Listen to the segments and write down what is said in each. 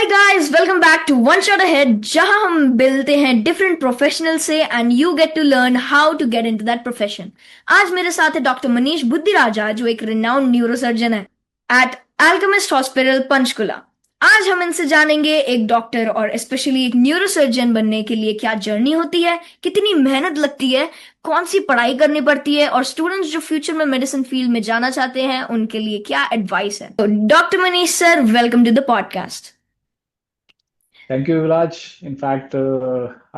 Hi guys, welcome back to one shot ahead, जहां हम मिलते हैं डिफरेंट प्रोफेशनल से and you get to learn how to get into that profession. आज मेरे साथ है डॉक्टर मनीष बुद्धिराजा, जो एक रिनाउंड न्यूरोसर्जन है एट अल्केमिस्ट हॉस्पिटल पंचकुला। आज हम इनसे जानेंगे एक डॉक्टर और स्पेशली एक न्यूरोसर्जन बनने के लिए क्या जर्नी होती है, कितनी मेहनत लगती है, कौन सी पढ़ाई करनी पड़ती है और स्टूडेंट्स जो फ्यूचर में मेडिसिन फील्ड में जाना चाहते हैं उनके लिए क्या एडवाइस है। तो doctor Manish sir, welcome to the podcast. Thank you, Viraj. In fact,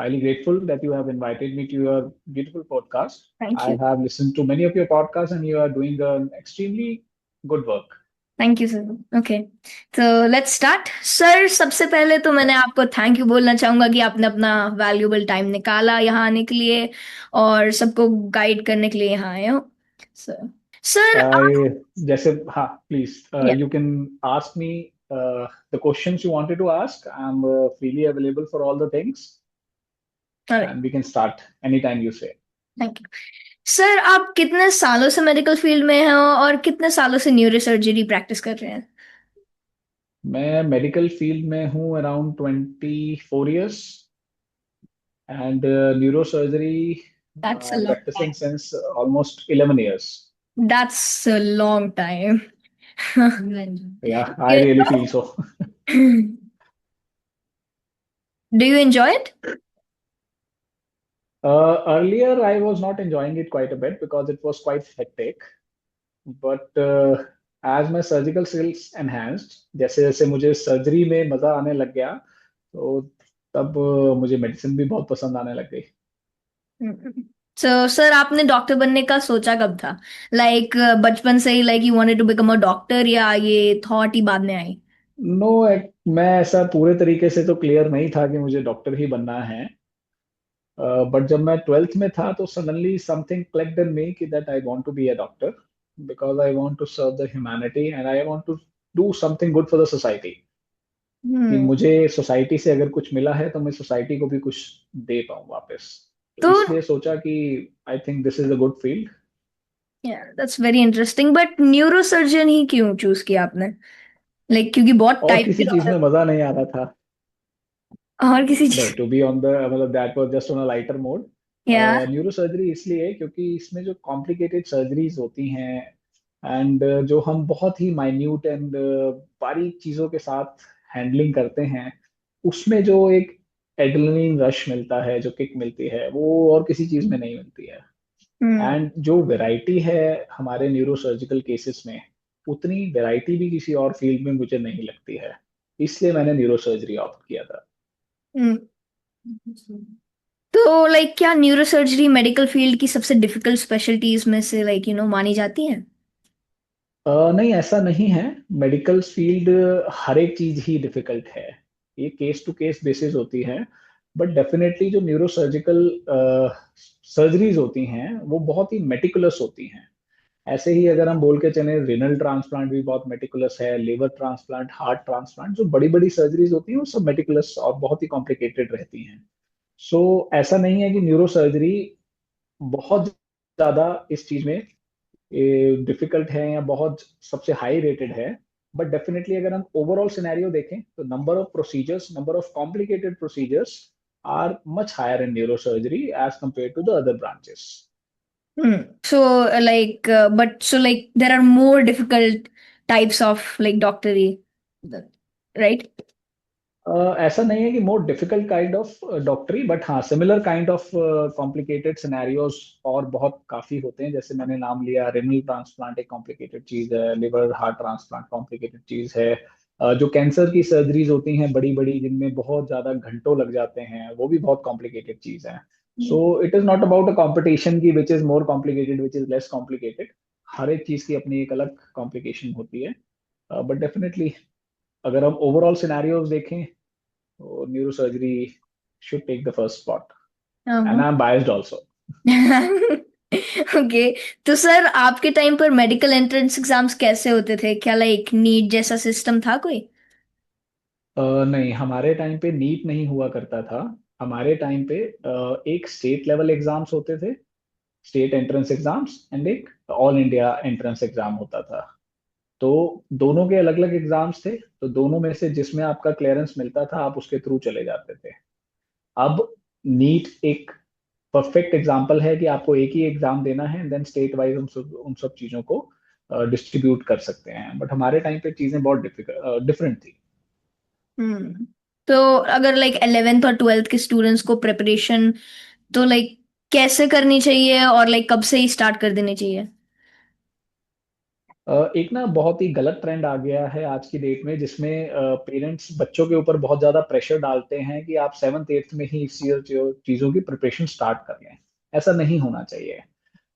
highly grateful that you have invited me to your beautiful podcast. Thank I you. have listened to many of your podcasts, and you are doing an extremely good work. Thank you sir. Okay, तो let's start sir. सबसे पहले तो मैंने Yeah. आपको thank you बोलना चाहूंगा कि आपने अपना वैल्यूबल टाइम निकाला यहाँ आने के लिए और सबको गाइड करने के लिए यहाँ आए हो सर। सर आप, Please, या, you can ask me the questions you wanted to ask. I'm freely available for all the things, and we can start anytime you say. Thank you. Sir आप कितने सालों से मेडिकल फील्ड में हो और कितने सालों से न्यूरो सर्जरी प्रैक्टिस कर रहे हैं? मैं मेडिकल फील्ड में हूँ around 24 years and neurosurgery that's a long practicing time. since almost 11 years. That's a long time. Yeah, I really feel so. Do you enjoy it? Earlier, I was not enjoying it quite a bit because it was quite hectic. But as my surgical skills enhanced, जैसे जैसे मुझे surgery में मजा आने लग गया, तो तब मुझे मेडिसिन भी बहुत पसंद आने लग गई। तो सर आपने डॉक्टर बनने का सोचा कब था? लाइक बचपन से ही like you wanted to become a doctor, या ये थॉट ही बाद में आई? नो, मैं ऐसा पूरे तरीके से तो क्लियर नहीं था कि मुझे डॉक्टर ही बनना है। बट जब मैं 12th में था तो suddenly something clicked in me कि that I want to be a doctor because I want to serve the humanity and I want to do something good for the society. कि हम्म। मुझे society से अगर कुछ मिला है तो मैं सोसाइटी को भी कुछ दे पाऊँ वापस। तो तो इसलिए सोचा कि I think this is a good field. That's very interesting, but neuro surgeon ही क्यों चूज किया आपने? लाइक क्योंकि बहुत और टाइप के किसी चीज डॉक्टर। में मजा नहीं आ रहा था। और किसी नहीं, चीज। टू बी ऑन द मतलब that was just on a lighter mode. या। न्यूरो सर्जरी इसलिए क्योंकि इसमें जो कॉम्प्लिकेटेड सर्जरीज होती हैं एंड जो हम बहुत ही माइन्यूट एंड बारीक चीजों के साथ हैंडलिंग करते हैं, उसमें जो एक एड्रेनलिन रश मिलता है, जो किक मिलती है, वो और किसी चीज में नहीं मिलती है। हम्म। एंड जो वैरायटी है हमारे न्यूरोसर्जिकल केसेस में, उतनी वैरायटी भी किसी और फील्ड में मुझे नहीं लगती है। इसलिए मैंने न्यूरोसर्जरी ऑप्ट किया था। हम्म। तो लाइक क्या न्यूरो सर्जरी मेडिकल फील्ड की सबसे डिफिकल्ट स्पेशलिटीज में से मानी जाती है? नहीं, ऐसा नहीं है। मेडिकल फील्ड हर एक चीज ही डिफिकल्ट है। ये केस टू केस बेसिस होती है। बट डेफिनेटली जो न्यूरोसर्जिकल सर्जरीज होती हैं वो बहुत ही मेटिकुलस होती हैं। ऐसे ही अगर हम बोल के चले, रिनल ट्रांसप्लांट भी बहुत मेटिकुलस है, लिवर ट्रांसप्लांट, हार्ट ट्रांसप्लांट, जो बड़ी बड़ी सर्जरीज होती हैं वो सब मेटिकुलस और बहुत ही कॉम्प्लिकेटेड रहती हैं। सो ऐसा नहीं है कि न्यूरो सर्जरी बहुत ज्यादा इस चीज में डिफिकल्ट है या बहुत सबसे हाई रेटेड है। बट डेफिनेटली अगर हम ओवरऑल सिनेरियो देखें तो number of procedures, number of complicated procedures are much higher in neuro surgery as compare to the other branches. So, like, there are more difficult types of like doctory, right? ऐसा नहीं है कि more difficult kind of डॉक्टरी, but हाँ similar kind of complicated scenarios और बहुत काफी होते हैं। जैसे मैंने नाम लिया, रेनल ट्रांसप्लांट एक कॉम्प्लिकेटेड चीज है, लिवर हार्ट ट्रांसप्लांट कॉम्प्लिकेटेड चीज है। जो कैंसर की सर्जरीज होती हैं बड़ी बड़ी, जिनमें बहुत ज्यादा घंटों लग जाते हैं, वो भी बहुत कॉम्प्लिकेटेड चीज है। So it is not about a competition की which is more complicated which is less complicated. हर एक चीज की अपनी एक अलग कॉम्प्लिकेशन होती है। बट डेफिनेटली अगर हम ओवरऑल सिनेरियोज देखें तो neurosurgery should take the first spot. And हाँ। I'm biased also. ओके। तो सर आपके टाइम पर मेडिकल एंट्रेंस एग्जाम्स कैसे होते थे? क्या लाइक नीट जैसा सिस्टम था कोई? नहीं, हमारे टाइम पे नीट नहीं हुआ करता था। हमारे टाइम पे एक स्टेट लेवल एग्जाम्स होते थे, स्टेट एंट्रेंस एग्जाम्स, एंड एक ऑल इंडिया एंट्रेंस एग्जाम होता था। तो दोनों के अलग अलग एग्जाम्स थे, तो दोनों में से जिसमें आपका क्लियरेंस मिलता था आप उसके थ्रू चले जाते थे। अब नीट एक परफेक्ट एग्जाम्पल है कि आपको एक ही एग्जाम देना है एंड देन स्टेट वाइज उन सब चीजों को डिस्ट्रीब्यूट कर सकते हैं, बट हमारे टाइम पे चीजें बहुत डिफरेंट थी। हम्म। तो अगर लाइक 11th और 12th के स्टूडेंट्स को प्रिपरेशन तो लाइक कैसे करनी चाहिए और लाइक कब से ही स्टार्ट कर देनी चाहिए? एक ना बहुत ही गलत ट्रेंड आ गया है आज की डेट में, जिसमें पेरेंट्स बच्चों के ऊपर बहुत ज्यादा प्रेशर डालते हैं कि आप 7th 8th में ही इस चीजों की प्रिपरेशन स्टार्ट कर लें। ऐसा नहीं होना चाहिए।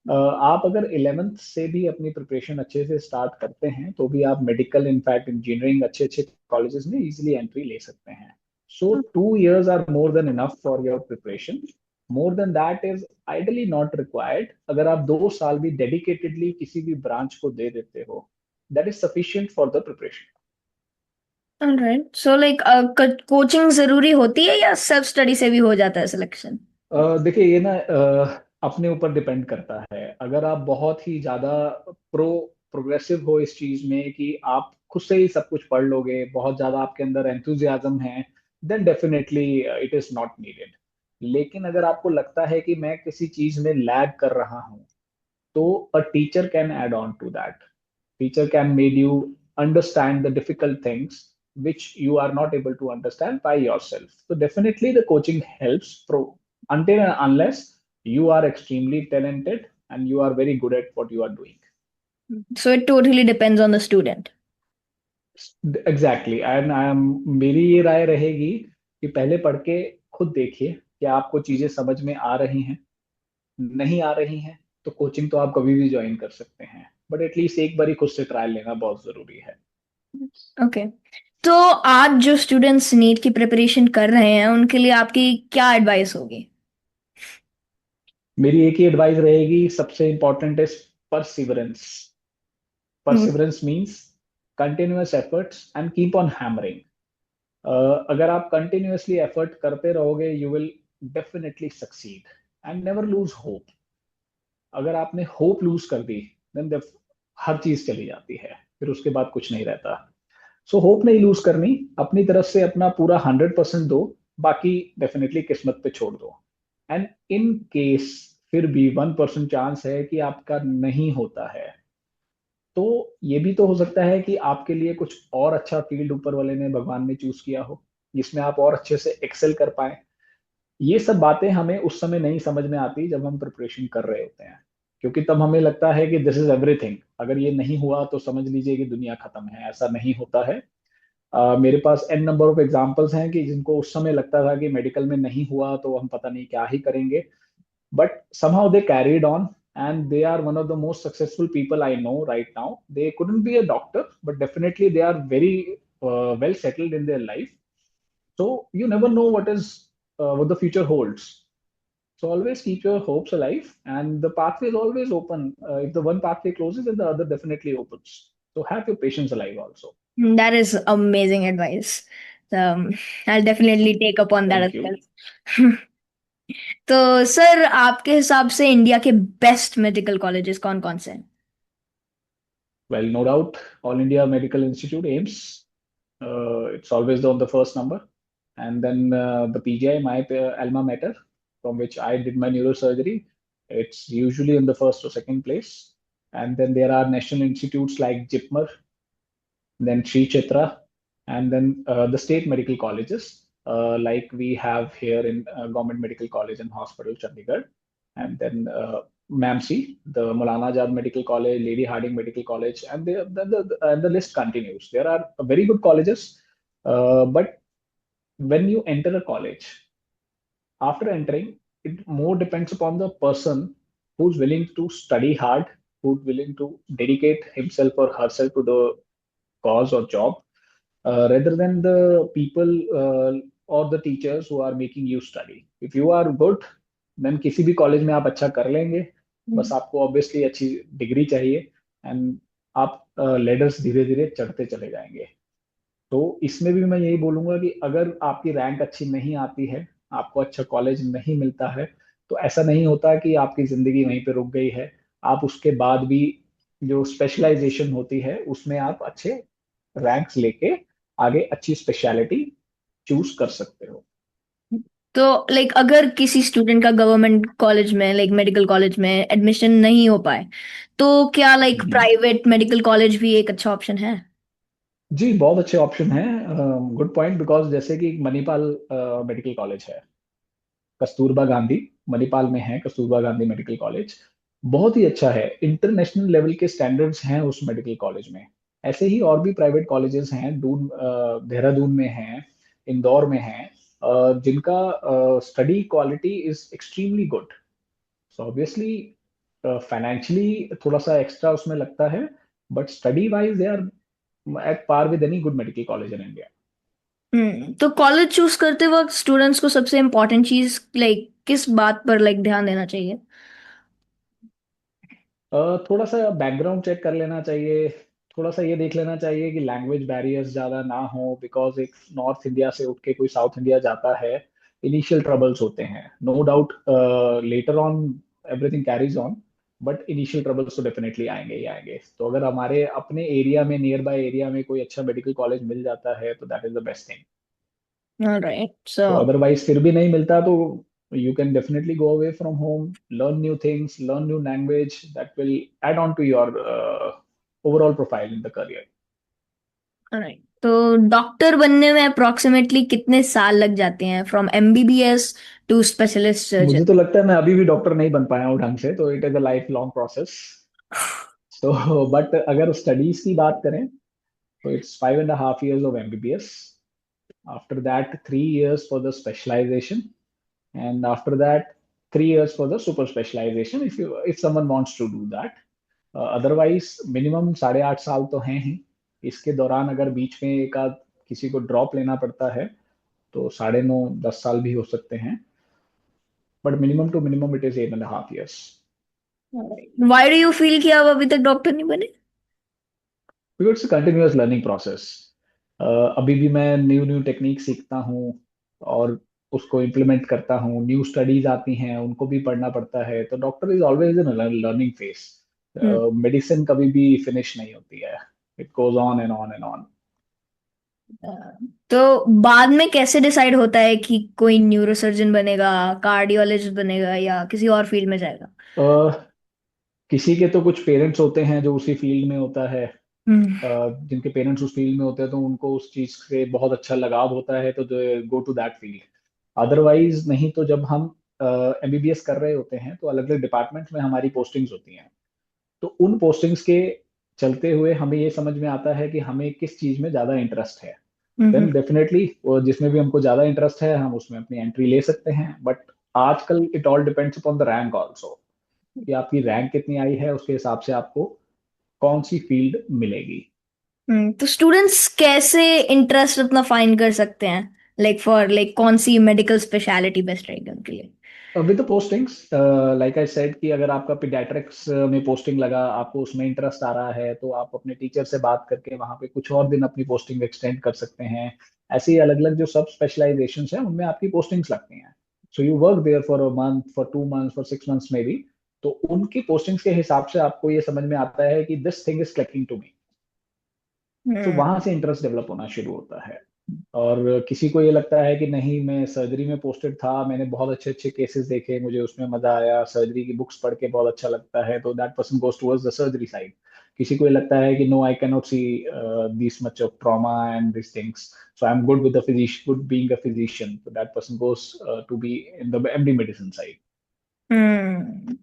आप अगर 11th से भी अपनी प्रिपरेशन अच्छे से स्टार्ट करते हैं तो भी आप मेडिकल, इनफैक्ट इंजीनियरिंग, अच्छे अच्छे कॉलेजेस में इजीली एंट्री ले सकते हैं। So 2 years are more than enough for your preparation. More than that is ideally not required. अगर आप 2 साल भी डेडिकेटेडली किसी भी ब्रांच को दे देते हो, that is sufficient for the preparation. Alright, so like coaching जरूरी होती है या सेल्फ स्टडी से भी हो जाता है सिलेक्शन? देखिए ये ना अपने ऊपर डिपेंड करता है। अगर आप बहुत ही ज्यादा प्रोग्रेसिव हो इस चीज में कि आप खुद से ही सब कुछ पढ़ लोगे, बहुत ज्यादा आपके अंदर एंथुजियाज्म है, then definitely it is not needed. लेकिन अगर आपको लगता है कि मैं किसी चीज में लैग कर रहा हूँ, तो a teacher can add on to that. Teacher can made you understand the difficult things which you are not able to understand by yourself. So definitely the coaching helps until and unless you are extremely talented and you are very good at what you are doing. So it totally depends on the student. Exactly. And I am मेरी ये राय रहेगी कि पहले पढ़ के खुद देखिए कि आपको चीजें समझ में आ रही हैं। नहीं आ रही हैं तो कोचिंग तो आप कभी भी ज्वाइन कर सकते हैं, बट एटलीस्ट एक बार ही खुद से ट्रायल लेना बहुत जरूरी है। ओके, तो आज जो स्टूडेंट्स नीट की प्रिपरेशन कर रहे हैं उनके लिए आपकी क्या एडवाइस होगी? मेरी एक ही एडवाइस रहेगी, सबसे important is perseverance. Perseverance means continuous efforts and keep on hammering. अगर आप कंटिन्यूअसली एफर्ट करते रहोगे, you will definitely succeed and never lose hope. अगर आपने होप लूज कर दी, देन हर चीज चली जाती है, फिर उसके बाद कुछ नहीं रहता। सो होप नहीं लूज करनी, अपनी तरफ से अपना पूरा 100% दो, बाकी डेफिनेटली किस्मत पे छोड़ दो। एंड इन केस फिर भी 1% चांस है कि आपका नहीं होता है, तो ये भी तो हो सकता है कि आपके लिए कुछ और अच्छा फील्ड ऊपर वाले ने, भगवान ने चूज किया हो, जिसमें आप और अच्छे से एक्सेल कर पाए। ये सब बातें हमें उस समय नहीं समझ में आती जब हम प्रिपरेशन कर रहे होते हैं, क्योंकि तब हमें लगता है कि दिस इज एवरीथिंग, अगर ये नहीं हुआ तो समझ लीजिए कि दुनिया खत्म है। ऐसा नहीं होता है। मेरे पास एन नंबर ऑफ एग्जांपल्स हैं कि जिनको उस समय लगता था कि मेडिकल में नहीं हुआ तो हम पता नहीं क्या ही करेंगे, but somehow they carried on, and they are one of the most successful people I know right now. They couldn't be a doctor, but definitely they are very well settled in their life. So you never know what the future holds. So always keep your hopes alive, and the pathway is always open. If the one pathway closes, then the other definitely opens. So have your patience alive also. That is amazing advice. I definitely take up on that Thank as you. Well. तो sir आपके हिसाब से India के best medical colleges कौन कौन से हैं? Well, no doubt, All India Medical Institute AIMS. It's always on the first number. And then the PGI, my alma mater, from which I did my neurosurgery, it's usually in the first or second place. And then there are national institutes like JIPMER, then Sri Chitra, and then the state medical colleges, like we have here in Government Medical College and Hospital, Chandigarh, and then MAMC, the Maulana Azad Medical College, Lady Harding Medical College, and and the list continues. There are very good colleges, but when you enter a college, after entering, it more depends upon the person who's willing to study hard, who's willing to dedicate himself or herself to the cause or job, rather than the people or the teachers who are making you study. If you are good, then किसी भी college में आप अच्छा कर लेंगे। बस आपको obviously अच्छी डिग्री चाहिए, एंड आप लेडर्स धीरे धीरे चढ़ते चले जाएंगे। तो इसमें भी मैं यही बोलूंगा कि अगर आपकी रैंक अच्छी नहीं आती है, आपको अच्छा कॉलेज नहीं मिलता है, तो ऐसा नहीं होता कि आपकी जिंदगी वहीं पे रुक गई है। आप उसके बाद भी जो स्पेशलाइजेशन होती है उसमें आप अच्छे रैंक्स लेके आगे अच्छी स्पेशलिटी चूज कर सकते हो। तो लाइक अगर किसी स्टूडेंट का गवर्नमेंट कॉलेज में लाइक मेडिकल कॉलेज में एडमिशन नहीं हो पाए, तो क्या लाइक हम्म। प्राइवेट मेडिकल कॉलेज भी एक अच्छा ऑप्शन है? जी बहुत अच्छे ऑप्शन है। गुड पॉइंट, बिकॉज जैसे कि मणिपाल मेडिकल कॉलेज है, कस्तूरबा गांधी, मणिपाल में है कस्तूरबा गांधी मेडिकल कॉलेज। बहुत ही अच्छा है, इंटरनेशनल लेवल के स्टैंडर्ड्स हैं उस मेडिकल कॉलेज में। ऐसे ही और भी प्राइवेट कॉलेजेस हैं, देहरादून में हैं, इंदौर में हैं, जिनका study quality is extremely good. So obviously financially थोड़ा सा एक्स्ट्रा उसमें लगता है, but study wise they are at par with any good medical college in India. तो कॉलेज चूज करते वक्त स्टूडेंट्स को सबसे इम्पोर्टेंट चीज लाइक किस बात पर लाइक ध्यान देना चाहिए? थोड़ा सा बैकग्राउंड चेक कर लेना चाहिए। थोड़ा सा ये देख लेना चाहिए कि लैंग्वेज बैरियर्स ज़्यादा ना हो, बिकॉज एक नॉर्थ इंडिया से उठ के कोई साउथ इंडिया जाता है, इनिशियल ट्रबल्स होते हैं, no doubt. Later on everything carries on, but initial troubles तो डेफिनेटली आएंगे ही आएंगे। तो अगर हमारे अपने एरिया में, नियर बाय एरिया में कोई अच्छा मेडिकल कॉलेज मिल जाता है तो that is the best thing. Alright so तो अदरवाइज फिर भी नहीं मिलता तो you can definitely go away from home, learn new things, learn new language that will add on to your overall profile in the career. Alright, तो doctor बनने में approximately कितने साल लग जाते हैं from MBBS to specialist surgeon? मुझे तो लगता है मैं अभी भी डॉक्टर नहीं बन पाया हूँ ढंग से, तो it is a life long process. तो बट अगर स्टडीज की बात करें तो it's 5.5 years of MBBS. After that 3 years for the specialization, and after that 3 years for the super specialization if someone wants to do that. Otherwise minimum 8.5 साल तो हैं ही। इसके दौरान अगर बीच में एक आध किसी को ड्रॉप लेना पड़ता है तो 9.5 10 साल भी हो सकते हैं, but minimum to minimum it is 8.5 years। Why do you feel कि आप अभी तक डॉक्टर नहीं बने? Because it's continuous learning process. अभी भी मैं न्यू न्यू टेक्निक सीखता हूँ और उसको इम्प्लीमेंट करता हूँ, न्यू स्टडीज आती हैं उनको भी पढ़ना पड़ता है, तो doctor is always in learning phase. Hmm, medicine कभी भी फिनिश नहीं होती है, it goes on and on and on. तो बाद में कैसे डिसाइड होता है कि कोई न्यूरोसर्जन बनेगा, कार्डियोलॉजिस्ट बनेगा या किसी और फील्ड में जाएगा? किसी के तो कुछ पेरेंट्स होते हैं जो उसी फील्ड में होता है, हम्म। जिनके पेरेंट्स उस फील्ड में होते हैं तो उनको उस चीज से बहुत अच्छा लगाव होता है, तो go to that field. Otherwise नहीं, तो जब हम MBBS कर रहे होते हैं तो अलग अलग डिपार्टमेंट्स में हमारी पोस्टिंग्स होती हैं। तो उन पोस्टिंग्स के चलते हुए हमें ये समझ में आता है कि हमें किस चीज में ज्यादा इंटरेस्ट है। हम्म। देन डेफिनेटली जिसमें भी हमको ज्यादा इंटरेस्ट है हम उसमें अपनी एंट्री ले सकते हैं, बट आजकल it all depends upon the rank also, कि आपकी रैंक कितनी आई है उसके हिसाब से आपको कौन सी फील्ड मिलेगी। तो स्टूडेंट्स कैसे इंटरेस्ट अपना फाइंड कर सकते हैं लाइक फॉर लाइक कौन सी मेडिकल स्पेशलिटी बेस्ट रहेगी उनके लिए? With the postings, like I said कि अगर आपका पीडियाट्रिक्स में पोस्टिंग लगा, आपको उसमें इंटरेस्ट आ रहा है, तो आप अपने टीचर से बात करके वहां पे कुछ और दिन अपनी पोस्टिंग एक्सटेंड कर सकते हैं। ऐसे ही अलग अलग जो सब स्पेशलाइजेशन है उनमें आपकी पोस्टिंग्स लगती हैं। So you work there for a month, for 2 months, for 6 months में भी। तो उनकी पोस्टिंग्स के हिसाब से आपको ये समझ में आता है कि this thing is clicking to me. तो हम्म। वहां से इंटरेस्ट डेवलप होना शुरू होता है। और किसी को ये लगता है कि नहीं, मैं सर्जरी में पोस्टेड था, मैंने बहुत अच्छे अच्छे केसेस देखे, मुझे उसमें मजा आया, सर्जरी की बुक्स पढ़ के बहुत अच्छा लगता है, तो that person goes towards the surgery side. किसी को ये लगता है कि no, I can not see this much of trauma and this things, so I am good with the physician, good being a physician, तो that person goes to be in the MD medicine side. Hmm.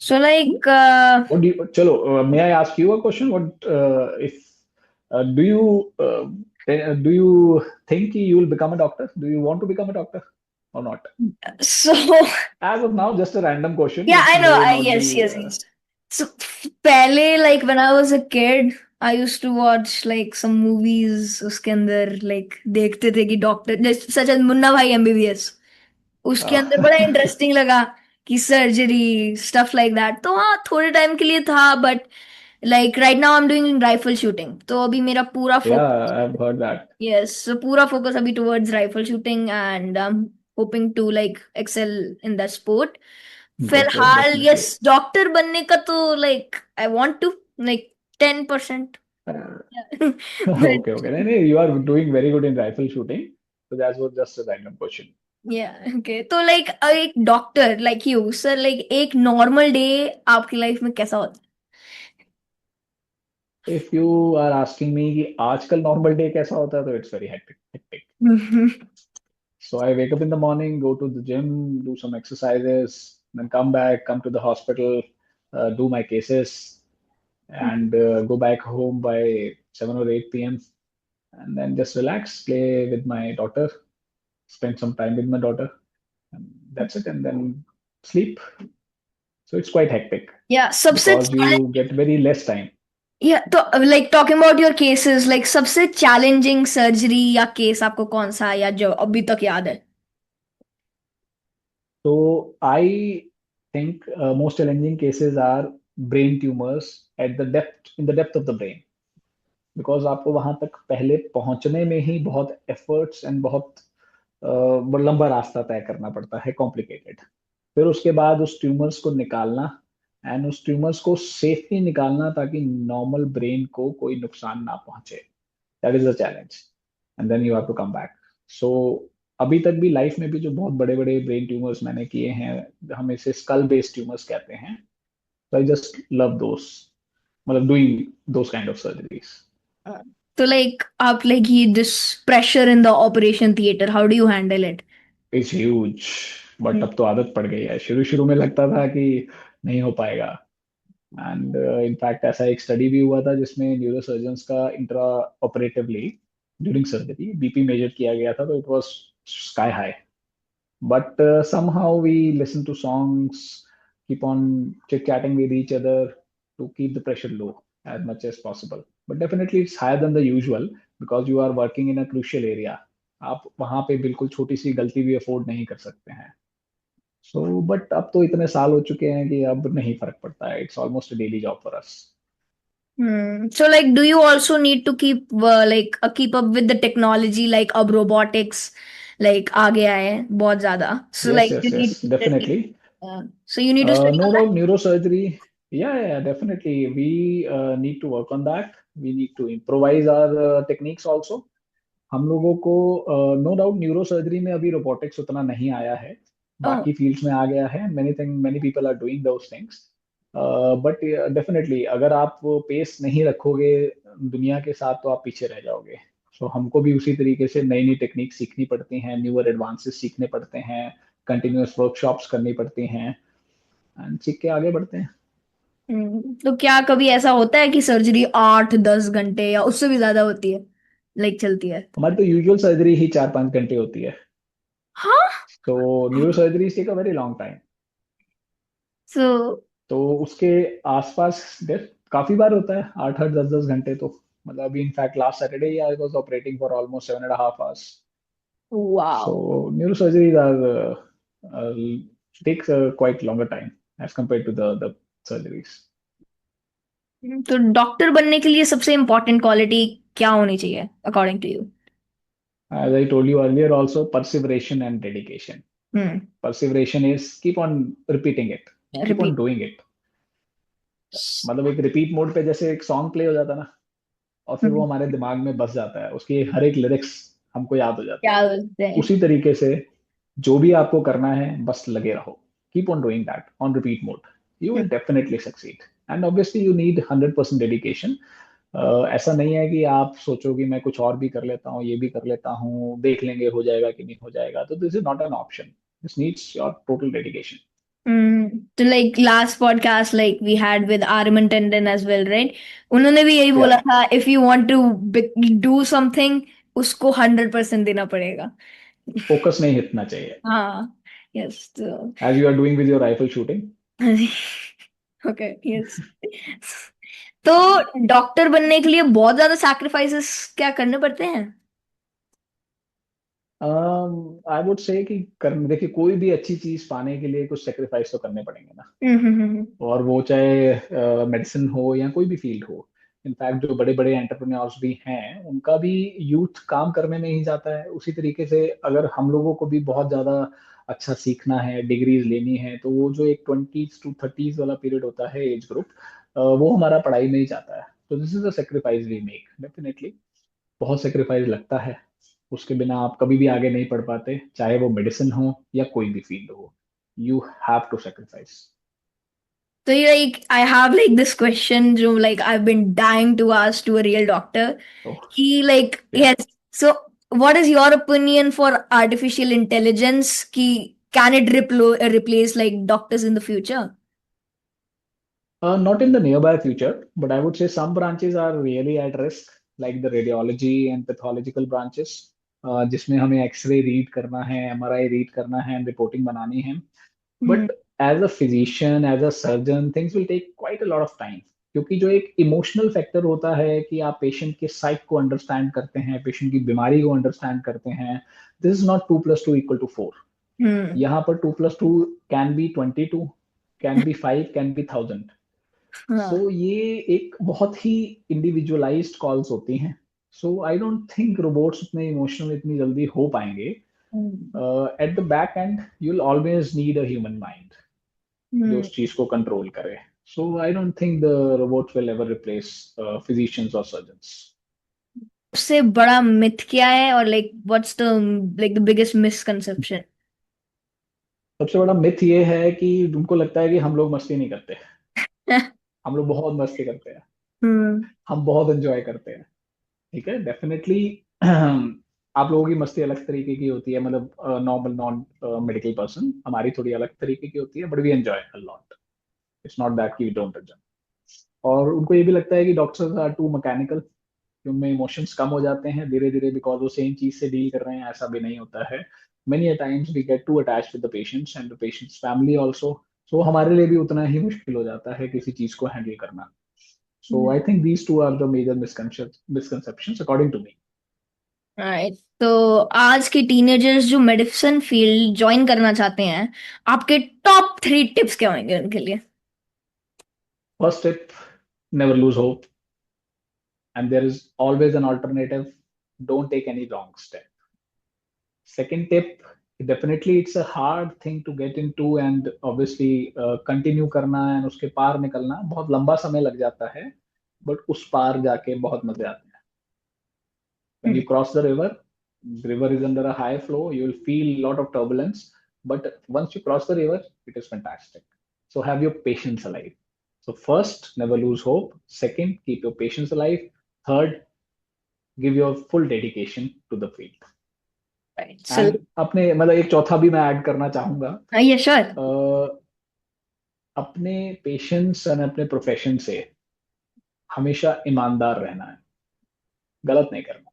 So like What do you, chalo, may I ask you a question? What if do you think you will become a doctor? Do you want to become a doctor or not? So As of now, just a random question. Yeah, It I know. may I not yes, be. yes, yes. So पहले like when I was a kid, I used to watch like some movies उसके अंदर like देखते थे कि doctor such as Munna भाई MBBS, उसके Uh, अंदर बड़ा इंटरेस्टिंग लगा कि सर्जरी स्टफ लाइक दैट। तो हाँ थोड़े टाइम के लिए था, but like right now I am doing rifle shooting, तो अभी मेरा पूरा focus, yeah, I've heard that. Yes, पूरा फोकस अभी towards rifle shooting and I am hoping to like excel in that sport. Good, good, फिलहाल definitely. Yes doctor बनने का तो like I want to, like 10%. Okay, okay. नहीं नहीं, you are doing very good in rifle shooting. So that was just a random question. या okay, तो like एक doctor like you sir, like एक normal day आपकी life में कैसा होता If you are asking me कि आजकल normal day कैसा होता है, तो it's very hectic, hectic. है? So I wake up in the morning, go to the gym, do some exercises, then come back, come to the hospital, do my cases, and go back home by 7 or 8 p.m. And then just relax, play with my daughter, spend some time with my daughter, and that's it. And then sleep. So it's quite hectic या सबसे because you get very less time. या तो like talking about your cases, like सबसे challenging surgery या case आपको कौन सा है या जो अभी तक याद है? So I think most challenging cases are brain tumors at the depth in the depth of the brain. Because आपको वहां तक पहले पहुंचने में ही बहुत एफर्ट्स एंड बहुत लंबा रास्ता तय करना पड़ता है, कॉम्प्लिकेटेड। फिर उसके बाद उस ट्यूमर्स को निकालना एंड उस ट्यूमर्स को सेफली निकालना ताकि नॉर्मल ब्रेन को कोई नुकसान ना पहुंचे, that is the challenge. And then you have to come back. So अभी तक भी लाइफ में भी जो बहुत बड़े बड़े ब्रेन ट्यूमर्स मैंने किए हैं, हम इसे स्कल बेस्ड ट्यूमर्स कहते हैं, तो आई जस्ट लव दोस, मतलब doing those kind of surgeries. तो लाइक आप लाइक ये this pressure in the operation theatre, how do you handle it? It's huge. But अब तो आदत पड़ गई है, शुरू शुरू में लगता था कि नहीं हो पाएगा। एंड इनफैक्ट ऐसा एक स्टडी भी हुआ था जिसमें न्यूरोसर्जन्स का intra operatively during surgery BP measure किया गया था, तो it was sky high. But somehow we listen to songs, keep on chit chatting with each other to keep the pressure low as much as possible. But definitely it's higher than the usual because you are working in a crucial area. आप वहां पे बिल्कुल छोटी सी गलती भी afford नहीं कर सकते हैं। सो बट अब तो इतने साल हो चुके हैं कि अब नहीं फर्क पड़ता है, it's almost a daily job for us. So like do you also need to keep like keep up with the technology, like अब robotics like आ गया है बहुत ज्यादा, so yes like yes you yes need to study, definitely. so you need to study No on that. doubt, neurosurgery. Yeah, definitely. We need to work on that. We need to improvise our techniques also. हम लोगों को no doubt neuro surgery में अभी robotics उतना नहीं आया है, Oh. बाकी फील्ड्स में आ गया है। Many people are doing those things. But definitely अगर आप वो पेस नहीं रखोगे दुनिया के साथ, तो आप पीछे रह जाओगे। सो हमको भी उसी तरीके से नई नई टेक्निक सीखनी पड़ती हैं, न्यूअर एडवांसेस सीखने पड़ते हैं, कंटिन्यूअस वर्कशॉप्स करनी पड़ती हैं, एंड सीख के आगे बढ़ते हैं। तो क्या कभी ऐसा होता है कि सर्जरी 8-10 घंटे या उससे भी ज्यादा होती है, लाइक चलती है? हमारी तो यूजुअल सर्जरी ही 4-5 घंटे होती है। हाँ। तो neuro surgery take a very long time. So तो उसके आसपास काफी बार होता है 8-8 10-10 घंटे। तो मतलब अभी in fact last Saturday I was operating for almost 7.5 hours। So wow. Neuro surgeries are takes quite longer time as compared to the surgeries। तो डॉक्टर बनने के लिए सबसे इम्पोर्टेंट क्वालिटी क्या होनी चाहिए according to you? As I told you earlier also, perseveration and dedication. हम्म। Perseveration is keep on repeating it, keep on repeat. doing it। मतलब एक रिपीट मोड पे जैसे एक सॉन्ग प्ले हो जाता है ना, और फिर वो हमारे दिमाग में बस जाता है, उसकी हर एक लिरिक्स हमको याद हो जाती क्या है। बोलते हैं? उसी तरीके से जो भी आपको करना है बस लगे रहो, keep on doing that on repeat mode, you will definitely succeed. And obviously you need 100% dedication. ऐसा नहीं है कि आप सोचो कि मैं कुछ और भी कर लेता हूँ, ये भी कर लेता हूँ, देख लेंगे हो जाएगा कि नहीं हो जाएगा, तो this is not an option. This needs your total dedication. तो like last podcast like we had with Arman Tandon as well, right? उन्होंने भी यही या बोला था, if you want to do something उसको 100% देना पड़ेगा। फोकस नहीं हिटना चाहिए, हाँ। यस तो as you are doing with your rifle shooting. Okay. Yes. तो डॉक्टर बनने के लिए बहुत ज्यादा सैक्रिफाइसेस क्या करने पड़ते हैं? आई वुड से कि देखिए कोई भी अच्छी चीज पाने के लिए कुछ सेक्रीफाइस तो करने पड़ेंगे ना। हम्म। और वो चाहे मेडिसिन हो या कोई भी फील्ड हो। इनफैक्ट जो बड़े बड़े एंटरप्रेन्योर्स भी हैं, उनका भी यूथ काम करने में ही जाता है। उसी तरीके से अगर हम लोगों को भी बहुत ज्यादा अच्छा सीखना है, डिग्रीज लेनी है, तो वो जो एक 20s to 30s वाला पीरियड होता है, एज ग्रुप, वो हमारा पढ़ाई में ही जाता है। तो this is a sacrifice we make definitely. बहुत सेक्रीफाइस लगता है, उसके बिना आप कभी भी आगे नहीं पढ़ पाते, चाहे वो मेडिसिन हो या कोई भी फील्ड हो। You have to sacrifice. So you like I have like this question जो like I've been dying to ask to a real doctor. He like या yes. So what is your opinion for artificial intelligence? Ki can it replace like doctors in the future? Not in the nearby future, but I would say some branches are really at risk, like the radiology and pathological branches, जिसमें हमें x ray read करना है, MRI read करना है and reporting बनानी है। Hmm. But as a physician, as a surgeon, things will take quite a lot of time. क्योंकि जो एक इमोशनल फैक्टर होता है कि आप पेशेंट के साइक को अंडरस्टैंड करते हैं, पेशेंट की बीमारी को अंडरस्टैंड करते हैं, दिस इज नॉट 2 + 2 = 4। Hmm. यहाँ पर 2 + 2 can be 22, can be 5, can be 1000। So हाँ. ये एक बहुत ही इंडिविजुअलाइज्ड कॉल्स होती हैं। So I don't think robots उतने इमोशनल इतनी जल्दी हो पाएंगे। Hmm. At the back end you will always need a human mind जो Hmm. उस चीज को कंट्रोल करे। So I don't think the robots will ever replace physicians और सर्जन्स। सबसे बड़ा मिथ क्या है और like what's the like the biggest misconception? सबसे बड़ा मिथ ये है कि उनको लगता है कि हम लोग मस्ती नहीं करते। हम लोग बहुत मस्ती करते हैं, Hmm. हम बहुत एंजॉय करते हैं। ठीक है, डेफिनेटली। आप लोगों की मस्ती अलग तरीके की होती है, मतलब नॉर्मल नॉन मेडिकल पर्सन, हमारी थोड़ी अलग तरीके की होती है, but we enjoy a lot. It's not that कि वी डोंट एंजॉय। और उनको ये भी लगता है कि डॉक्टर्स आर टू मैकेनिकल, कि उनमें इमोशंस कम हो जाते हैं धीरे धीरे, बिकॉज वो सेम चीज से डील कर रहे हैं। ऐसा भी नहीं होता है। Many a times we get to attach with the patients and the patients family also. So हमारे लिए भी उतना ही मुश्किल हो जाता है किसी चीज को हैंडल करना। So I think these two are the major misconceptions according to me. Right, तो आज के टीनेजर्स जो मेडिसिन फील्ड ज्वाइन करना चाहते हैं, आपके टॉप 3 टिप्स क्या होंगे उनके लिए? First tip, never lose hope, and there is always an alternative. Don't take any wrong step. Second tip, definitely it's a hard thing to get into and obviously continue करना and उसके पार निकलना बहुत लंबा समय लग जाता है, but उस पार जाके बहुत मजे आते हैं। When you cross the river is under a high flow, you will feel a lot of turbulence, but once you cross the river, it is fantastic. So have your patience alive. So first, never lose hope. Second, keep your patience alive. Third, give your full dedication to the field. Right, so and अपने मतलब एक चौथा भी मैं add करना चाहूंगा। ये sure. अपने पेशेंस और अपने प्रोफेशन से हमेशा ईमानदार रहना है, गलत नहीं करना,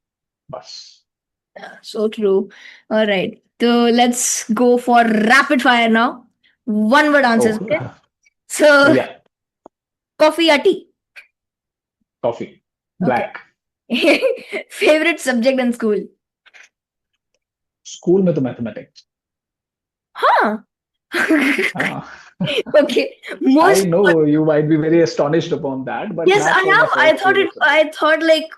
बस। So true. ऑलराइट, तो let's go for rapid fire now. One word answers, oh okay? So या कॉफी या tea? Coffee, okay. Black. Favourite subject in school? School में तो मैथमेटिक्स। हाँ। हाँ। Okay. I most know you might be very astonished upon that, but Yes, I maths was my am. I first thought it. favorite subject. I thought like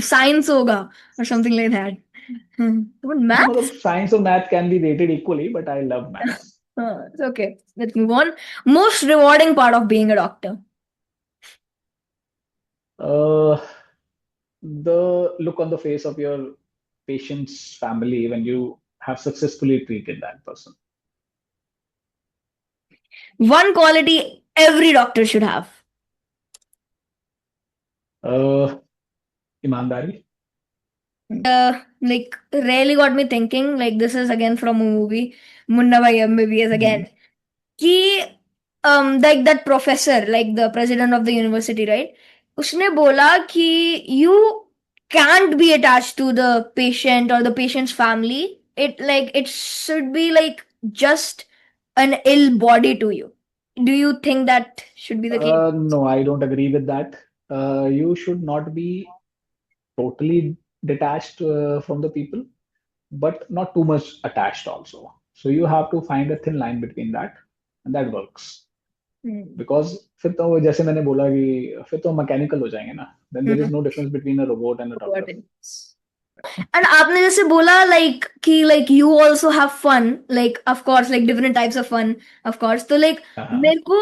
science hoga or something like that. But हाँ, मतलब maths? Science और math can be rated equally, but I love maths. It's okay. Let's move on. Most rewarding part of being a doctor. The look on the face of your patient's family when you have successfully treated that person. One quality every doctor should have. Uh, ईमानदारी। Like really got me thinking. Like this is again from a movie, Munna Bhai MBBS again. कि like that professor, like the president of the university, right? उसने बोला कि you can't be attached to the patient or the patient's family. It like it should be like just an ill body to you. Do you think that should be the case? No, I don't agree with that. You should not be totally detached from the people, but not too much attached also. So you have to find a thin line between that, and that works. Hmm. Because फिर तो जैसे मैंने बोला कि फिर तो mechanical हो जाएंगे ना, then there is Hmm. no difference between a robot and a What doctor. it is. And आपने जैसे बोला like कि like you also have fun, like of course like different types of fun, of course, तो like हाँ। मेरे को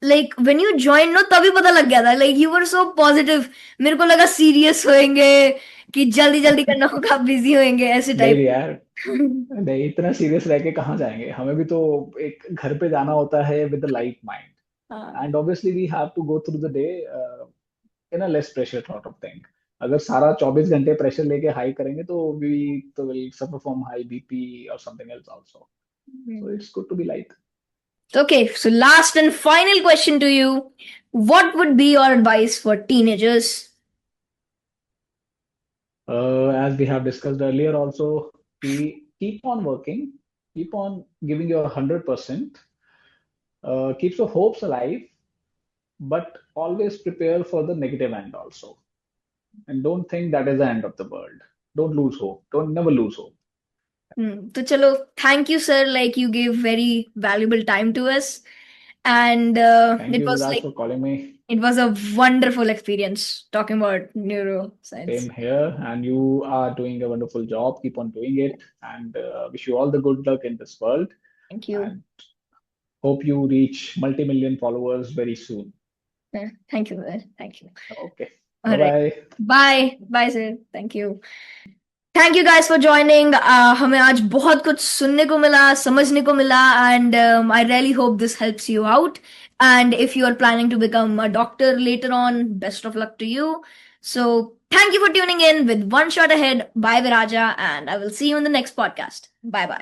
like when you join no तभी पता लग गया था, like you were so positive. मेरे को लगा सीरियस होएंगे कि जल्दी जल्दी करना होगा, बिजी होएंगे ऐसे नहीं टाइप। रे यार, नहीं इतना सीरियस रह के कहाँ जाएंगे, हमें भी तो एक घर पे जाना होता है विद लाइट माइंड, हाँ। And obviously we have to go through the day in a less pressure sort of thing. अगर सारा 24 घंटे प्रेशर लेके हाई करेंगे तो वी तो will suffer from high BP और something else also, so it's good to be light. Okay, so last and final question to you. What would be your advice for teenagers? As we have discussed earlier also, keep on working, keep on giving your 100%, keeps your hopes alive, but always prepare for the negative end also. And don't think that is the end of the world. Don't lose hope. Don't never lose hope. तो चलो, thank you sir, like you gave very valuable time to us, and Thank you, Viraj, for calling me. it was a wonderful experience talking about neuroscience. Same here. And you are doing a wonderful job. Keep on doing it. And wish you all the good luck in this world. Thank you. And hope you reach multi-million followers very soon. Thank you sir. Thank you. Okay. All right. Bye-bye. Bye sir. Thank you. Thank you guys for joining. हमें आज बहुत कुछ सुनने को मिला, समझने को मिला, and I really hope this helps you out. And if you are planning to become a doctor later on, best of luck to you. So thank you for tuning in with One Shot Ahead by Viraja, and I will see you in the next podcast. Bye bye.